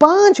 5